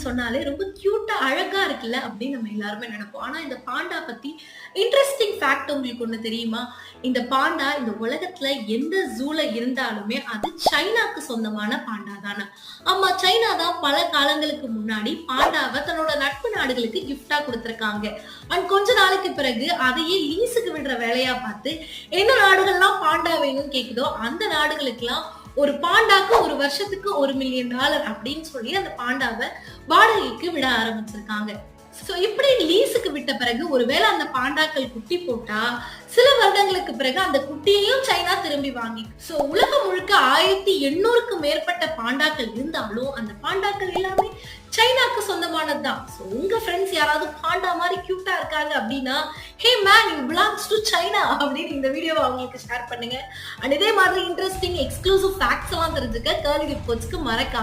சொன்னாலே ரொம்ப கியூட்டா அழகா இருக்குல்ல அப்படின்னு நம்ம எல்லாருமே நினைப்போம். ஆனா இந்த பாண்டா பத்தி இன்ட்ரெஸ்டிங் ஃபேக்ட் உங்களுக்கு ஒண்ணு தெரியுமா? இந்த பாண்டா இந்த உலகத்துல எந்த ஜூல இருந்தாலுமே அது சைனாக்கு சொந்தமான பாண்டா தானே. ஆமா, சைனா தான் பல காலங்களுக்கு முன்னாடி பாண்டாவை தன்னோட நட்பு நாடுகளுக்கு கிஃப்டா கொடுத்திருக்காங்க. அண்ட் கொஞ்ச நாளைக்கு பிறகு அதையே லீஸுக்கு விடுற வேலையா பார்த்து எந்த நாடுகள்லாம் பாண்டா வேணும்னு கேக்குதோ அந்த நாடுகளுக்கெல்லாம் ஒரு பாண்டாக்கு ஒரு வருஷத்துக்கு $1 மில்லியன் அப்படின்னு சொல்லி அந்த பாண்டாவை வாடகைக்கு விட ஆரம்பிச்சிருக்காங்க. சோ இப்படி லீஸுக்கு விட்ட பிறகு ஒருவேளை அந்த பாண்டாக்கள் குட்டி போட்டா சில வருடங்களுக்கு பிறகு அந்த குட்டியையும் சைனா திரும்பி வாங்கி. சோ உலகம் முழுக்க 1800க்கும் மேற்பட்ட பாண்டாக்கள் இருந்தாலும் அந்த பாண்டாக்கள் எல்லாமே சைனாக்கு சொந்தமானதுதான். சோ உங்க ஃப்ரெண்ட்ஸ் யாராவது பாண்டா மாதிரி கியூட்டா இருக்காங்க அப்படின்னா, hey man, you belongs to China அப்படின்னு இந்த வீடியோவை அவங்களுக்கு ஷேர் பண்ணுங்க. அண்ட் இதே மாதிரி இன்ட்ரெஸ்டிங் எக்ஸ்க்ளூசிவ் ஃபேக்ட்ஸ் எல்லாம் தெரிஞ்சுக்க கர்லி வித் கோட்ஸ்க்கு மறக்காம